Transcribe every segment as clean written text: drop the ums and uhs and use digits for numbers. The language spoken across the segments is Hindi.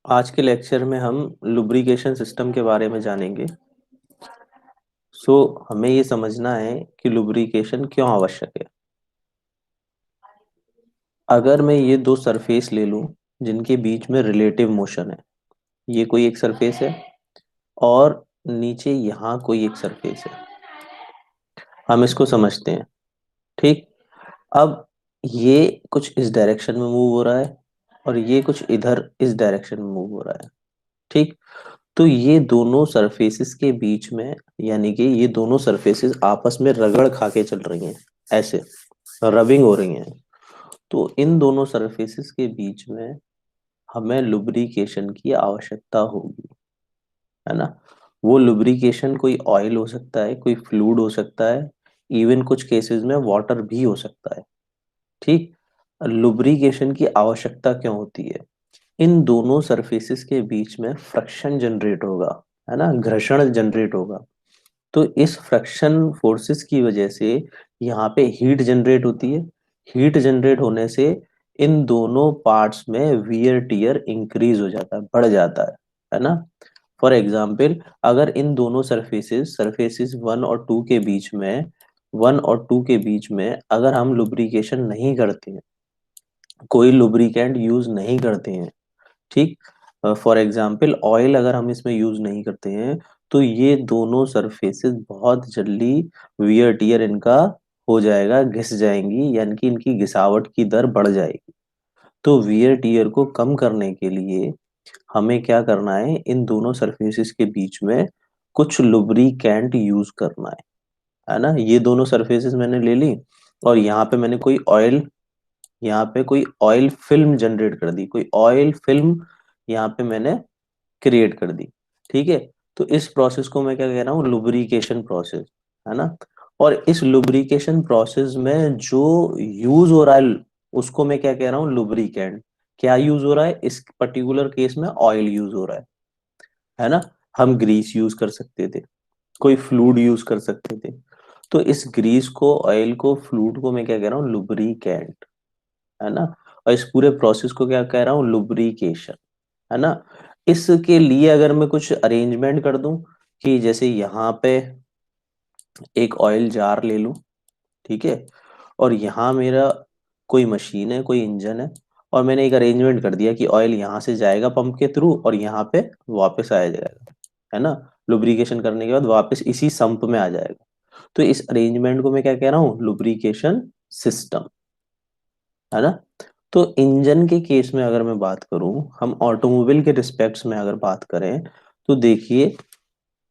आज के लेक्चर में हम लुब्रिकेशन सिस्टम के बारे में जानेंगे। हमें ये समझना है कि लुब्रिकेशन क्यों आवश्यक है। अगर मैं ये दो सरफेस ले लूं जिनके बीच में रिलेटिव मोशन है, ये कोई एक सरफेस है और नीचे यहाँ कोई एक सरफेस है। हम इसको समझते हैं। ठीक। अब ये कुछ इस डायरेक्शन में मूव हो रहा है और ये कुछ इधर इस डायरेक्शन में मूव हो रहा है। ठीक। तो ये दोनों सरफेसेस के बीच में, यानी कि ये दोनों सरफेसेस आपस में रगड़ खा के चल रही हैं, ऐसे रबिंग हो रही हैं। तो इन दोनों सरफेसेस के बीच में हमें लुब्रिकेशन की आवश्यकता होगी, है ना। वो लुब्रिकेशन कोई ऑयल हो सकता है, कोई फ्लूइड हो सकता है, इवन कुछ केसेस में वाटर भी हो सकता है। ठीक। लुब्रिकेशन की आवश्यकता क्यों होती है? इन दोनों सरफेसेस के बीच में फ्रिक्शन जनरेट होगा, है ना, घर्षण जनरेट होगा। तो इस फ्रिक्शन फोर्सेस की वजह से यहाँ पे हीट जनरेट होती है। हीट जनरेट होने से इन दोनों पार्ट्स में वियर टियर इंक्रीज हो जाता है, बढ़ जाता है ना। फॉर एग्जाम्पल, अगर इन दोनों सरफेसेस सरफेसेस वन और टू के बीच में अगर हम लुब्रिकेशन नहीं करते हैं, कोई लुब्रिकेंट यूज नहीं करते हैं, ठीक, फॉर एग्जाम्पल ऑयल अगर हम इसमें यूज नहीं करते हैं, तो ये दोनों सरफेसेस बहुत जल्दी वियर टियर इनका हो जाएगा, घिस जाएंगी, यानी कि इनकी घिसावट की दर बढ़ जाएगी। तो वियर टियर को कम करने के लिए हमें क्या करना है, इन दोनों सरफेसेस के बीच में कुछ लुब्रिकेंट यूज करना है ना। ये दोनों सरफेसेस मैंने ले ली और यहाँ पे मैंने कोई ऑयल, यहाँ पे कोई ऑयल फिल्म जनरेट कर दी, कोई ऑयल फिल्म यहाँ पे मैंने क्रिएट कर दी। ठीक है। तो इस प्रोसेस को मैं क्या कह रहा हूँ, लुब्रिकेशन प्रोसेस, है ना। और इस लुब्रिकेशन प्रोसेस में जो यूज हो रहा है उसको मैं क्या कह रहा हूँ, लुब्रिकेंट। क्या यूज हो रहा है? इस पर्टिकुलर केस में ऑयल यूज हो रहा है ना। हम ग्रीस यूज कर सकते थे, कोई फ्लूइड यूज कर सकते थे। तो इस ग्रीस को, ऑयल को, फ्लूइड को मैं क्या कह रहा हूँ, लुब्रिकेंट, है ना। और इस पूरे प्रोसेस को क्या कह रहा हूँ, लुब्रिकेशन, है ना। इसके लिए अगर मैं कुछ अरेंजमेंट कर दूं कि जैसे यहाँ पे एक ऑयल जार ले लूं, ठीक है, और यहाँ मेरा कोई मशीन है, कोई इंजन है, और मैंने एक अरेंजमेंट कर दिया कि ऑयल यहाँ से जाएगा पंप के थ्रू और यहाँ पे वापस आया जाएगा, है ना। लुब्रिकेशन करने के बाद वापस इसी संप में आ जाएगा। तो इस अरेंजमेंट को मैं क्या कह रहा हूँ, लुब्रिकेशन सिस्टम, है ना। तो इंजन के केस में अगर मैं बात करूं, हम ऑटोमोबाइल के रिस्पेक्ट्स में अगर बात करें, तो देखिए,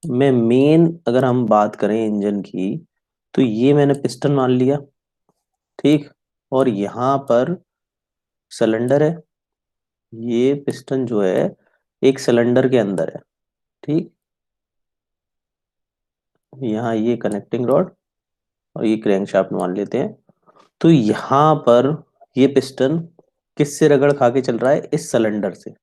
मैं मेन अगर हम बात करें इंजन की, तो ये मैंने पिस्टन मान लिया, ठीक, और यहाँ पर सिलेंडर है। ये पिस्टन जो है एक सिलेंडर के अंदर है, ठीक। यहाँ ये कनेक्टिंग रॉड और ये क्रैंकशाफ्ट मान लेते हैं। तो यहाँ पर ये पिस्टन किससे रगड़ खा के चल रहा है, इस सिलेंडर से।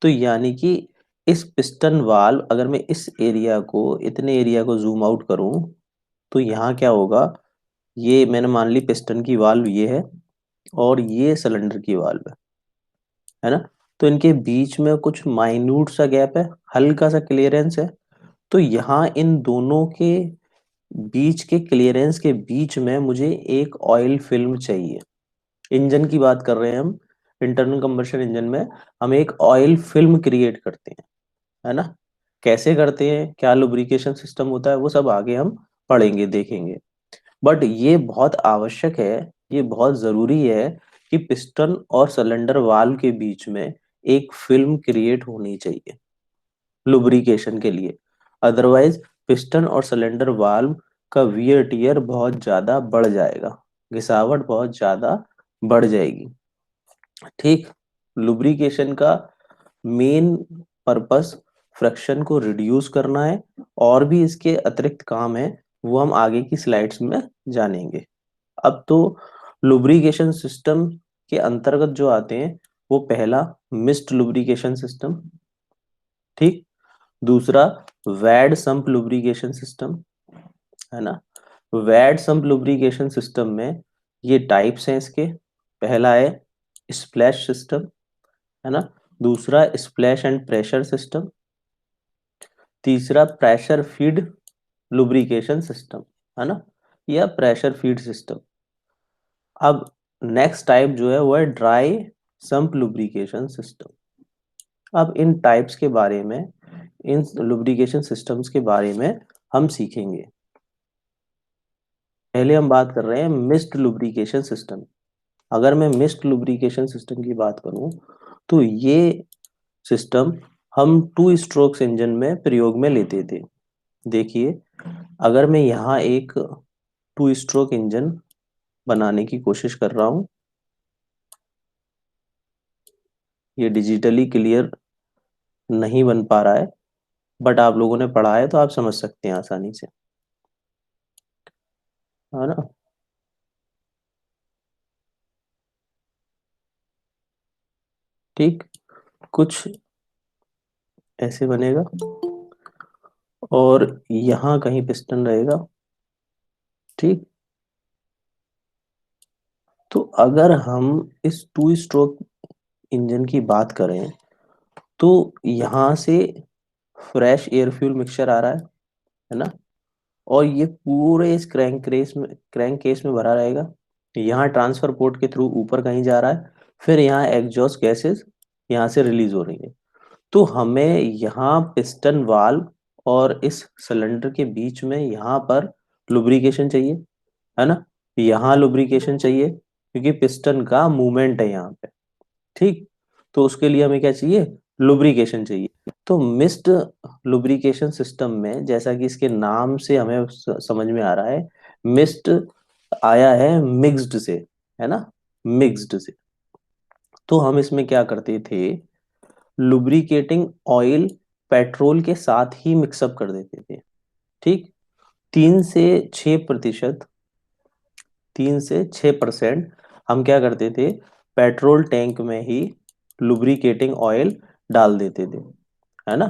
तो यानी कि इस पिस्टन वाल्व, अगर मैं इस एरिया को, इतने एरिया को जूम आउट करूं, तो यहाँ क्या होगा, ये मैंने मान ली पिस्टन की वाल्व ये है और ये सिलेंडर की वाल्व है ना। तो इनके बीच में कुछ माइन्यूट सा गैप है, हल्का सा क्लियरेंस है। तो यहाँ इन दोनों के बीच के क्लियरेंस के बीच में मुझे एक ऑयल फिल्म चाहिए। इंजन की बात कर रहे हैं हम, इंटरनल कंबशन इंजन में हम एक ऑयल फिल्म क्रिएट करते हैं, है ना। कैसे करते हैं, क्या लुब्रिकेशन सिस्टम होता है, वो सब आगे हम पढ़ेंगे, देखेंगे। बट ये बहुत आवश्यक है, ये बहुत जरूरी है कि पिस्टन और सिलेंडर वाल्व के बीच में एक फिल्म क्रिएट होनी चाहिए लुब्रिकेशन के लिए। अदरवाइज पिस्टन और सिलेंडर वाल्व का वियर टियर बहुत ज्यादा बढ़ जाएगा, घिसावट बहुत ज्यादा बढ़ जाएगी, ठीक। लुब्रिकेशन का मेन पर्पस फ्रिक्शन को रिड्यूस करना है, और भी इसके अतिरिक्त काम है, वो हम आगे की स्लाइड्स में जानेंगे। अब तो लुब्रिकेशन सिस्टम के अंतर्गत जो आते हैं, वो पहला मिस्ट लुब्रिकेशन सिस्टम, ठीक। दूसरा वैड सम्प लुब्रिकेशन सिस्टम, है ना। वैड सम्प लुब्रिकेशन सिस्टम में ये टाइप्स हैं इसके। पहला है स्प्लैश सिस्टम, है ना। दूसरा स्प्लैश एंड प्रेशर सिस्टम, तीसरा प्रेशर फीड लुब्रिकेशन सिस्टम, है ना, या प्रेशर फीड सिस्टम। अब नेक्स्ट टाइप जो है वो है ड्राई सम्प लुब्रिकेशन सिस्टम। अब इन टाइप्स के बारे में, इन लुब्रिकेशन सिस्टम्स के बारे में हम सीखेंगे। पहले हम बात कर रहे हैं मिस्ट लुब्रिकेशन सिस्टम। अगर मैं मिस्ट लुब्रिकेशन सिस्टम की बात करूं तो ये सिस्टम हम टू स्ट्रोक्स इंजन में प्रयोग में लेते थे। देखिए, अगर मैं यहाँ एक टू स्ट्रोक इंजन बनाने की कोशिश कर रहा हूँ, ये डिजिटली क्लियर नहीं बन पा रहा है, बट आप लोगों ने पढ़ा है तो आप समझ सकते हैं आसानी से, है ना। ठीक, कुछ ऐसे बनेगा और यहाँ कहीं पिस्टन रहेगा। ठीक, तो अगर हम इस टू स्ट्रोक इंजन की बात करें तो यहाँ से फ्रेश एयर फ्यूल मिक्सचर आ रहा है ना, और ये पूरे इस क्रैंक केस में भरा रहेगा। यहाँ ट्रांसफर पोर्ट के थ्रू ऊपर कहीं जा रहा है, फिर यहाँ एग्जॉस्ट गैसेस यहाँ से रिलीज हो रही है। तो हमें यहाँ पिस्टन वाल्व और इस सिलेंडर के बीच में यहाँ पर लुब्रिकेशन चाहिए, है ना। यहाँ लुब्रिकेशन चाहिए क्योंकि पिस्टन का मूवमेंट है यहाँ पे। ठीक, तो उसके लिए हमें क्या चाहिए, लुब्रिकेशन चाहिए। तो मिस्ट लुब्रिकेशन सिस्टम में, जैसा कि इसके नाम से हमें समझ में आ रहा है, मिस्ट आया है मिक्स्ड से, है ना, मिक्स्ड से। तो हम इसमें क्या करते थे, लुब्रिकेटिंग ऑयल पेट्रोल के साथ ही मिक्सअप कर देते थे। ठीक, 3 से 6%, 3 से 6% हम क्या करते थे, पेट्रोल टैंक में ही लुब्रिकेटिंग ऑयल डाल देते थे, है ना।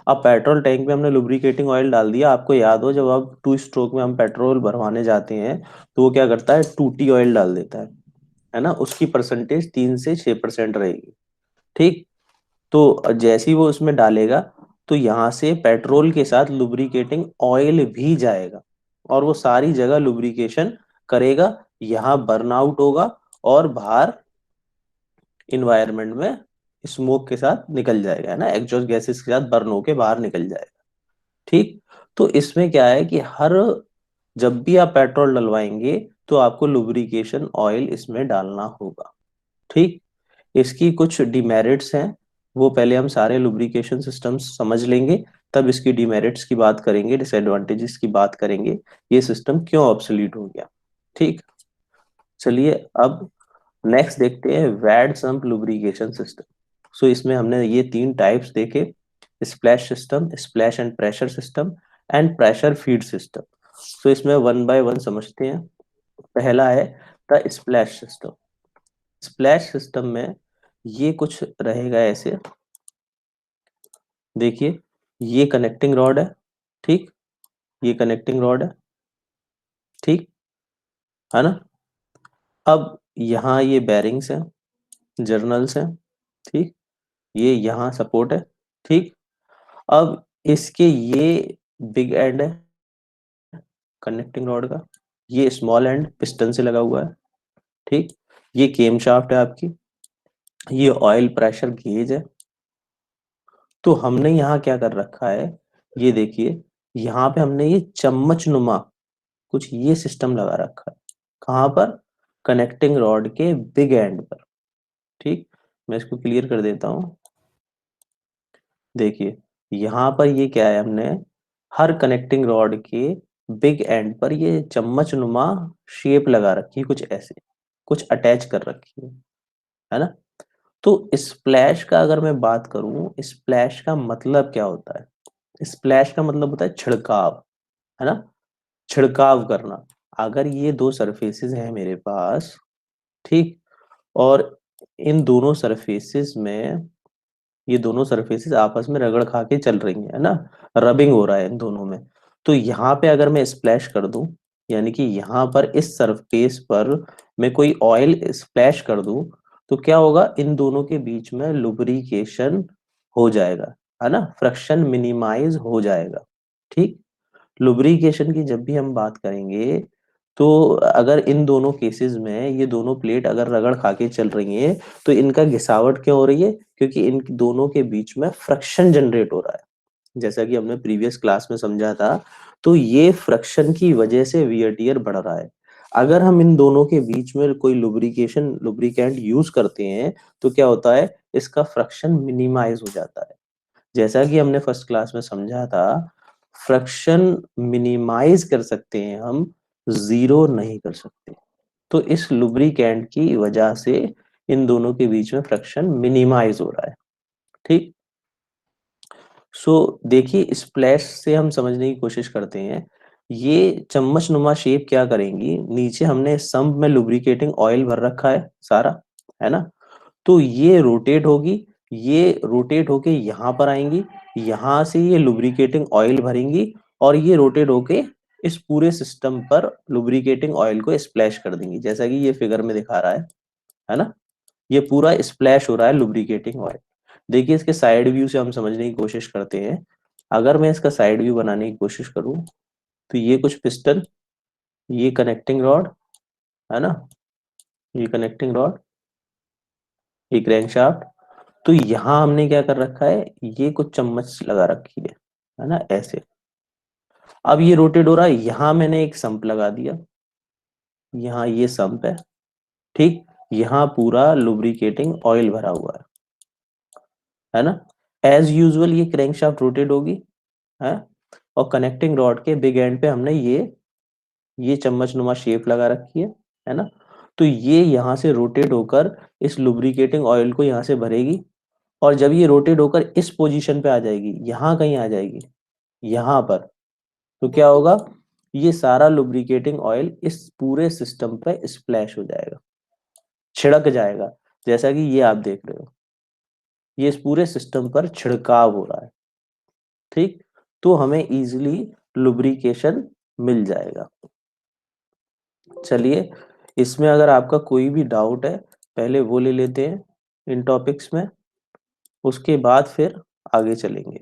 अब पेट्रोल टैंक में हमने लुब्रिकेटिंग ऑयल डाल दिया, आपको याद हो जब आप टू स्ट्रोक में हम पेट्रोल भरवाने जाते हैं तो वो क्या करता है, टूटी ऑयल डाल देता है ना, उसकी परसेंटेज 3 से 6% रहेगी। ठीक, तो जैसे ही वो उसमें डालेगा तो यहाँ से पेट्रोल के साथ लुब्रिकेटिंग ऑयल भी जाएगा और वो सारी जगह लुब्रिकेशन करेगा, यहाँ बर्नआउट होगा और बाहर इन्वायरमेंट में स्मोक के साथ निकल जाएगा, है ना, एग्जॉस्ट गैसेस के साथ बर्न होके बाहर निकल जाएगा। ठीक, तो इसमें क्या है कि हर जब भी आप पेट्रोल डलवाएंगे तो आपको लुब्रिकेशन ऑयल इसमें डालना होगा। ठीक, इसकी कुछ डिमेरिट्स हैं, वो पहले हम सारे लुब्रिकेशन सिस्टम्स समझ लेंगे, तब इसकी डिमेरिट्स की बात करेंगे, डिसएडवांटेजेस की बात करेंगे, ये सिस्टम क्यों ऑब्सोलीट हो गया। ठीक, चलिए अब नेक्स्ट देखते हैं wet sump lubrication system. So इसमें हमने ये 3 टाइप्स देखे, splash system, splash and pressure system and pressure feed system. So इसमें वन बाय वन समझते हैं। पहला है the splash system. Splash system में ये कुछ रहेगा ऐसे, देखिए, ये कनेक्टिंग रॉड है। ठीक, ये कनेक्टिंग रॉड है। ठीक, है ना। अब यहाँ ये बेरिंग्स हैं, जर्नल्स हैं। ठीक, ये यहाँ सपोर्ट है। ठीक, अब इसके ये बिग एंड है कनेक्टिंग रॉड का, ये स्मॉल एंड पिस्टन से लगा हुआ है। ठीक, ये केम शाफ्ट है आपकी, ये ऑयल प्रेशर गेज है। तो हमने यहाँ क्या कर रखा है, ये देखिए, यहाँ पे हमने ये चम्मच नुमा कुछ ये सिस्टम लगा रखा है। कहाँ पर, कनेक्टिंग रॉड के बिग एंड पर। ठीक, मैं इसको क्लियर कर देता हूँ। देखिए, यहाँ पर ये क्या है, हमने हर कनेक्टिंग रॉड के बिग एंड पर ये चम्मच नुमा शेप लगा रखी है, कुछ ऐसे, कुछ अटैच कर रखी है ना। तो स्प्लैश का अगर मैं बात करूं, स्प्लैश का मतलब क्या होता है, स्प्लैश का मतलब होता है छिड़काव, है ना, छिड़काव करना। अगर ये दो सरफेसेस हैं मेरे पास, ठीक, और इन दोनों सरफेसेस में, ये दोनों सरफेसेस आपस में रगड़ खा के चल रही है ना, रबिंग हो रहा है इन दोनों में। तो यहाँ पे अगर मैं स्प्लैश कर दूं, यानी कि यहाँ पर इस सरफेस पर मैं कोई ऑयल स्प्लैश कर दूं, तो क्या होगा, इन दोनों के बीच में लुब्रिकेशन हो जाएगा, है ना, फ्रिक्शन मिनिमाइज हो जाएगा। ठीक। लुब्रिकेशन की जब भी हम बात करेंगे, तो अगर इन दोनों केसेस में ये दोनों प्लेट अगर रगड़ खा के चल रही हैं, तो इनका घिसावट क्यों हो रही है? क्योंकि इन दोनों के बीच में फ्रिक्शन जनरेट हो रहा है, जैसा कि हमने प्रीवियस क्लास में समझा था। तो ये फ्रिक्शन की वजह से वियर टियर बढ़ रहा है। अगर हम इन दोनों के बीच में कोई लुब्रिकेंट यूज करते हैं, तो क्या होता है, इसका फ्रिक्शन मिनिमाइज हो जाता है। जैसा कि हमने फर्स्ट क्लास में समझा था, फ्रिक्शन मिनिमाइज कर सकते हैं हम, जीरो नहीं कर सकते। तो इस लुब्रिकेंट की वजह से इन दोनों के बीच में फ्रिक्शन मिनिमाइज हो रहा है। ठीक। सो देखिए, स्प्लैश से हम समझने की कोशिश करते हैं। ये चम्मच नुमा शेप क्या करेंगी, नीचे हमने सम्प में लुब्रिकेटिंग ऑयल भर रखा है सारा, है ना। तो ये रोटेट होगी, ये रोटेट होके यहाँ पर आएंगी, यहाँ से ये लुब्रिकेटिंग ऑयल भरेंगी, और ये रोटेट होके इस पूरे सिस्टम पर लुब्रिकेटिंग ऑयल को स्प्लैश कर देंगी, जैसा कि ये फिगर में दिखा रहा है ना। ये पूरा स्प्लैश हो रहा है लुब्रिकेटिंग ऑयल। देखिए, इसके साइड व्यू से हम समझने की कोशिश करते हैं। अगर मैं इसका साइड व्यू बनाने की कोशिश करूं, तो ये कुछ पिस्टन, ये कनेक्टिंग रॉड, है ना, ये कनेक्टिंग रॉड, ये क्रैंकशाफ्ट। तो यहाँ हमने क्या कर रखा है, ये कुछ चम्मच लगा रखी है ना, ऐसे। अब ये रोटेट हो रहा है, यहाँ मैंने एक संप लगा दिया, यहाँ ये संप है। ठीक। यहाँ पूरा लुब्रिकेटिंग ऑयल भरा हुआ है ना। एज यूजुअल ये क्रैंकशाफ्ट रोटेट होगी, है। और कनेक्टिंग रॉड के बिग एंड पे हमने ये चम्मच नुमा शेप लगा रखी है ना। तो ये यहाँ से रोटेट होकर इस लुब्रिकेटिंग ऑयल को यहाँ से भरेगी, और जब ये रोटेट होकर इस पोजीशन पे आ जाएगी, यहाँ कहीं आ जाएगी, यहाँ पर, तो क्या होगा, ये सारा लुब्रिकेटिंग ऑयल इस पूरे सिस्टम पे स्प्लैश हो जाएगा, छिड़क जाएगा, जैसा कि ये आप देख रहे हो, ये इस पूरे सिस्टम पर छिड़काव हो रहा है। ठीक। तो हमें इजीली लुब्रिकेशन मिल जाएगा। चलिए, इसमें अगर आपका कोई भी डाउट है, पहले वो ले लेते हैं इन टॉपिक्स में, उसके बाद फिर आगे चलेंगे।